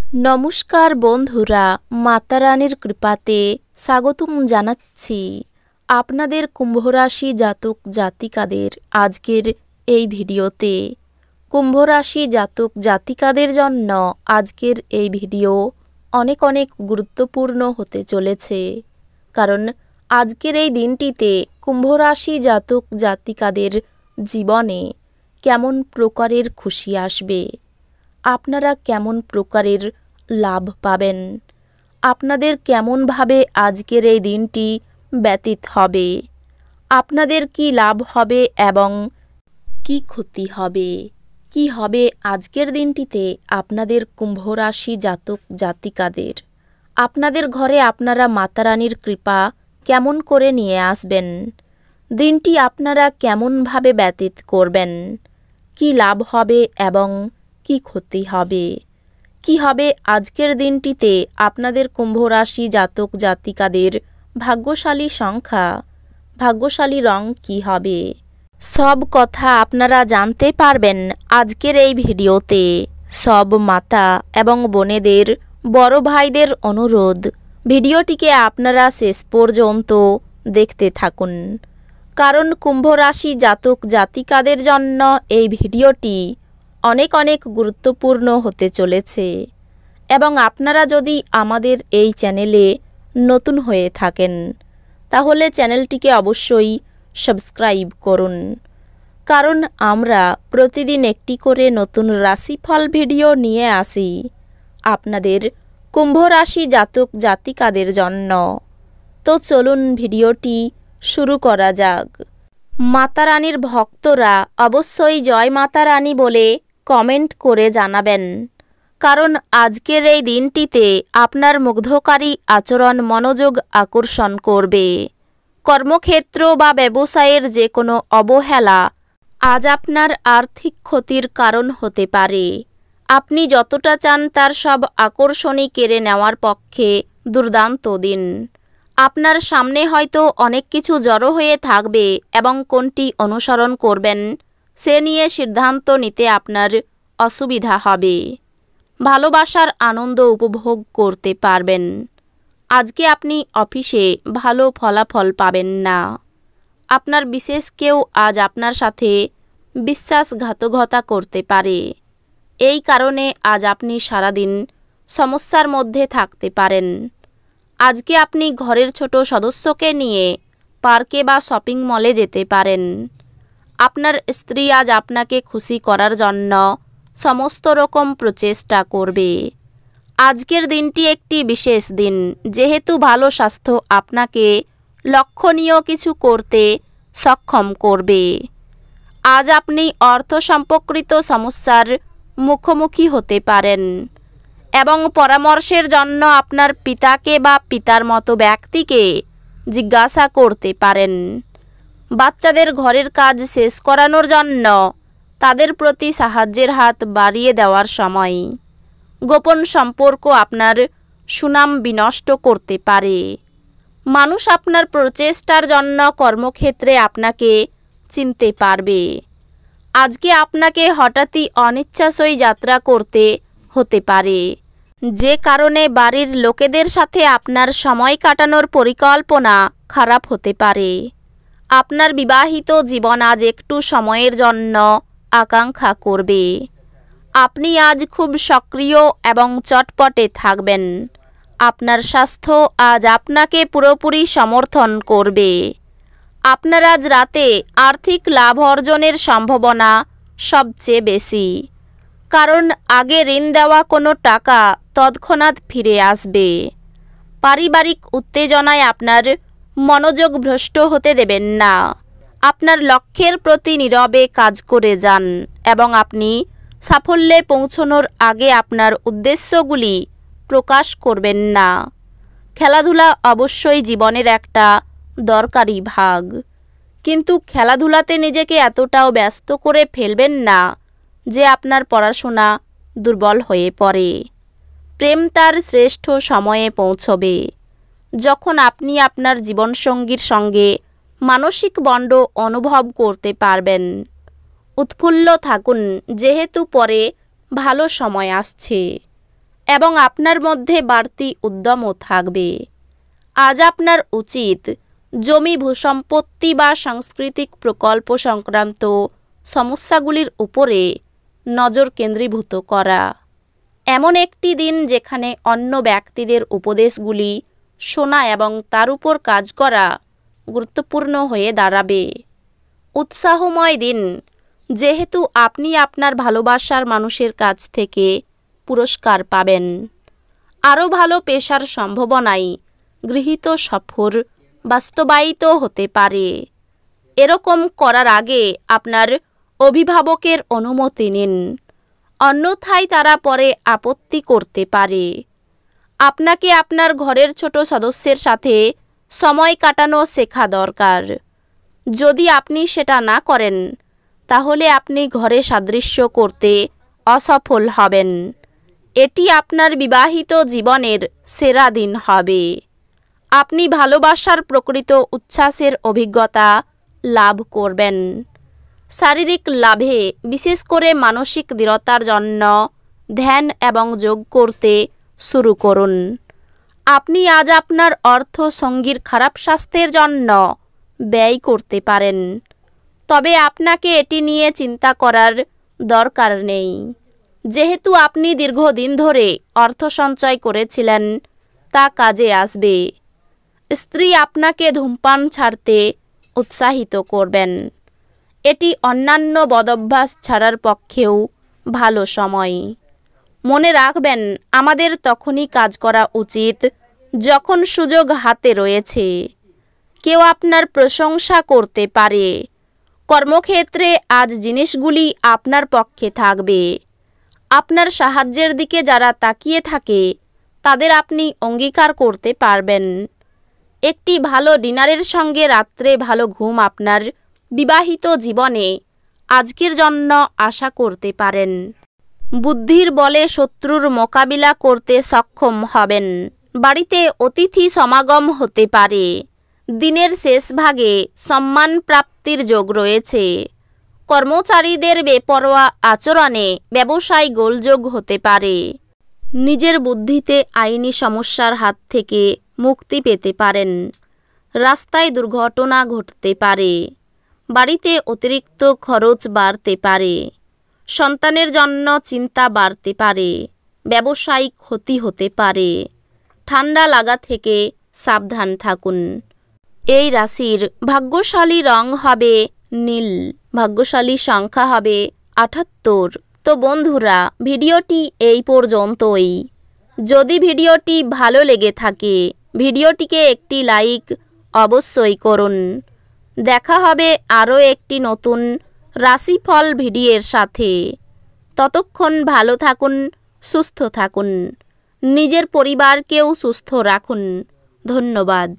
নমস্কার বন্ধুরা, মাতা রানীর কৃপাতে স্বাগতম জানাচ্ছি আপনাদের কুম্ভ রাশি জাতক জাতিকাদের আজকের এই ভিডিওতে। কুম্ভ রাশি জাতক জাতিকাদের জন্য আজকের এই ভিডিও অনেক অনেক গুরুত্বপূর্ণ হতে চলেছে, কারণ আজকের এই দিনটিতে কুম্ভ রাশি জাতক জাতিকাদের জীবনে কেমন প্রকারের খুশি আসবে, আপনারা কেমন প্রকারের লাভ পাবেন, আপনাদের কেমনভাবে আজকের এই দিনটি ব্যতীত হবে, আপনাদের কি লাভ হবে এবং কি ক্ষতি হবে, কি হবে আজকের দিনটিতে আপনাদের কুম্ভ রাশি জাতক জাতিকাদের। আপনাদের ঘরে আপনারা মাতা রানীর কৃপা কেমন করে নিয়ে আসবেন, দিনটি আপনারা কেমনভাবে ব্যতীত করবেন, কি লাভ হবে এবং কি ক্ষতি হবে, কি হবে আজকের দিনটিতে আপনাদের কুম্ভ রাশি জাতক জাতিকাদের ভাগ্যশালী সংখ্যা, ভাগ্যশালী রং কি হবে, সব কথা আপনারা জানতে পারবেন আজকের এই ভিডিওতে। সব মাতা এবং বোনেদের, বড় ভাইদের অনুরোধ, ভিডিওটিকে আপনারা শেষ পর্যন্ত দেখতে থাকুন, কারণ কুম্ভ রাশি জাতক জাতিকাদের জন্য এই ভিডিওটি অনেক অনেক গুরুত্বপূর্ণ হতে চলেছে। এবং আপনারা যদি আমাদের এই চ্যানেলে নতুন হয়ে থাকেন তাহলে চ্যানেলটিকে অবশ্যই সাবস্ক্রাইব করুন, কারণ আমরা প্রতিদিন একটি করে নতুন রাশিফল ভিডিও নিয়ে আসি আপনাদের কুম্ভ রাশি জাতক জাতিকাদের জন্য। তো চলুন ভিডিওটি শুরু করা যাক। মাতা রানীর ভক্তরা অবশ্যই জয় মাতা রানী বলে কমেন্ট করে জানাবেন, কারণ আজকের এই দিনটিতে আপনার মুগ্ধকারী আচরণ মনোযোগ আকর্ষণ করবে। কর্মক্ষেত্র বা ব্যবসায়ের যে কোনো অবহেলা আজ আপনার আর্থিক ক্ষতির কারণ হতে পারে। আপনি যতটা চান তার সব আকর্ষণই কেড়ে নেওয়ার পক্ষে দুর্দান্ত দিন। আপনার সামনে হয়তো অনেক কিছু জড়ো হয়ে থাকবে এবং কোনটি অনুসরণ করবেন সে নিয়ে সিদ্ধান্ত নিতে আপনার অসুবিধা হবে। ভালোবাসার আনন্দ উপভোগ করতে পারবেন। আজকে আপনি অফিসে ভালো ফলাফল পাবেন না। আপনার বিশেষ কেউ আজ আপনার সাথে বিশ্বাসঘাতকতা করতে পারে। এই কারণে আজ আপনি সারাদিন সমস্যার মধ্যে থাকতে পারেন। আজকে আপনি ঘরের ছোট সদস্যকে নিয়ে পার্কে বা শপিং মলে যেতে পারেন। আপনার স্ত্রী আজ আপনাকে খুশি করার জন্য সমস্ত রকম প্রচেষ্টা করবে। আজকের দিনটি একটি বিশেষ দিন, যেহেতু ভালো স্বাস্থ্য আপনাকে লক্ষণীয় কিছু করতে সক্ষম করবে। আজ আপনি অর্থ সম্পর্কিত সমস্যার মুখোমুখি হতে পারেন এবং পরামর্শের জন্য আপনার পিতাকে বা পিতার মতো ব্যক্তিকে জিজ্ঞাসা করতে পারেন। বাচ্চাদের ঘরের কাজ শেষ করানোর জন্য তাদের প্রতি সাহায্যের হাত বাড়িয়ে দেওয়ার সময়। গোপন সম্পর্ক আপনার সুনাম বিনষ্ট করতে পারে। মানুষ আপনার প্রচেষ্টার জন্য কর্মক্ষেত্রে আপনাকে চিনতে পারবে। আজকে আপনাকে হঠাৎই অনিচ্ছাসই যাত্রা করতে হতে পারে, যে কারণে বাড়ির লোকেদের সাথে আপনার সময় কাটানোর পরিকল্পনা খারাপ হতে পারে। আপনার বিবাহিত জীবন আজ একটু সময়ের জন্য আকাঙ্ক্ষা করবে। আপনি আজ খুব সক্রিয় এবং চটপটে থাকবেন। আপনার স্বাস্থ্য আজ আপনাকে পুরোপুরি সমর্থন করবে। আপনার আজ রাতে আর্থিক লাভ অর্জনের সম্ভাবনা সবচেয়ে বেশি, কারণ আগে ঋণ দেওয়া কোনো টাকা তৎক্ষণাৎ ফিরে আসবে। পারিবারিক উত্তেজনায় আপনার মনোযোগ ভ্রষ্ট হতে দেবেন না। আপনার লক্ষ্যের প্রতি নীরবে কাজ করে যান এবং আপনি সাফল্যে পৌঁছানোর আগে আপনার উদ্দেশ্যগুলি প্রকাশ করবেন না। খেলাধুলা অবশ্যই জীবনের একটা দরকারি ভাগ, কিন্তু খেলাধুলাতে নিজেকে এতটাও ব্যস্ত করে ফেলবেন না যে আপনার পড়াশোনা দুর্বল হয়ে পড়ে। প্রেম তার শ্রেষ্ঠ সময়ে পৌঁছবে যখন আপনি আপনার জীবনসঙ্গীর সঙ্গে মানসিক বন্ড অনুভব করতে পারবেন। উৎফুল্ল থাকুন, যেহেতু পরে ভালো সময় আসছে। এবং আপনার মধ্যে বাড়তি উদ্যমও থাকবে। আজ আপনার উচিত জমি, ভূসম্পত্তি বা সাংস্কৃতিক প্রকল্প সংক্রান্ত সমস্যাগুলির উপরে নজর কেন্দ্রীভূত করা। এমন একটি দিন যেখানে অন্য ব্যক্তিদের উপদেশগুলি শোনা এবং তার উপর কাজ করা গুরুত্বপূর্ণ হয়ে দাঁড়াবে। উৎসাহময় দিন, যেহেতু আপনি আপনার ভালোবাসার মানুষের কাছ থেকে পুরস্কার পাবেন। আরও ভালো পেশার সম্ভাবনায় গৃহীত সফর বাস্তবায়িত হতে পারে। এরকম করার আগে আপনার অভিভাবকের অনুমতি নিন, অন্যথায় তারা পরে আপত্তি করতে পারে। আপনাকে আপনার ঘরের ছোট সদস্যের সাথে সময় কাটানো শেখা দরকার। যদি আপনি সেটা না করেন, তাহলে আপনি ঘরে সাদৃশ্য করতে অসফল হবেন। এটি আপনার বিবাহিত জীবনের সেরা দিন হবে। আপনি ভালোবাসার প্রকৃত উচ্ছ্বাসের অভিজ্ঞতা লাভ করবেন। শারীরিক লাভে, বিশেষ করে মানসিক দৃঢ়তার জন্য ধ্যান এবং যোগ করতে শুরু করুন। আপনি আজ আপনার অর্থ সঙ্গীর খারাপ স্বাস্থ্যের জন্য ব্যয় করতে পারেন, তবে আপনাকে এটি নিয়ে চিন্তা করার দরকার নেই, যেহেতু আপনি দীর্ঘদিন ধরে অর্থ সঞ্চয় করেছিলেন, তা কাজে আসবে। স্ত্রী আপনাকে ধূমপান ছাড়তে উৎসাহিত করবেন। এটি অন্যান্য বদভ্যাস ছাড়ার পক্ষেও ভালো সময়। মনে রাখবেন, আমাদের তখনই কাজ করা উচিত যখন সুযোগ হাতে রয়েছে। কেউ আপনার প্রশংসা করতে পারে। কর্মক্ষেত্রে আজ জিনিসগুলি আপনার পক্ষে থাকবে। আপনার সাহায্যের দিকে যারা তাকিয়ে থাকে, তাদের আপনি অঙ্গীকার করতে পারবেন। একটি ভালো ডিনারের সঙ্গে রাত্রে ভালো ঘুম আপনার বিবাহিত জীবনে আজকের জন্য আশা করতে পারেন। বুদ্ধির বলে শত্রুর মোকাবিলা করতে সক্ষম হবেন। বাড়িতে অতিথি সমাগম হতে পারে। দিনের শেষ ভাগে সম্মান প্রাপ্তির যোগ রয়েছে। কর্মচারীদের বেপরোয়া আচরণে ব্যবসায় গোলযোগ হতে পারে। নিজের বুদ্ধিতে আইনি সমস্যার হাত থেকে মুক্তি পেতে পারেন। রাস্তায় দুর্ঘটনা ঘটতে পারে। বাড়িতে অতিরিক্ত খরচ বাড়তে পারে। সন্তানের জন্য চিন্তা বাড়তে পারে। ব্যবসায়িক ক্ষতি হতে পারে। ঠান্ডা লাগা থেকে সাবধান থাকুন। এই রাশির ভাগ্যশালী রং হবে নীল। ভাগ্যশালী সংখ্যা হবে 78। তো বন্ধুরা, ভিডিওটি এই পর্যন্তই। যদি ভিডিওটি ভালো লেগে থাকে, ভিডিওটিকে একটি লাইক অবশ্যই করুন। দেখা হবে আরও একটি নতুন রাশিফল ভিডিওর সাথে। ততক্ষণ ভালো থাকুন, সুস্থ থাকুন, নিজের পরিবারকেও সুস্থ রাখুন। ধন্যবাদ।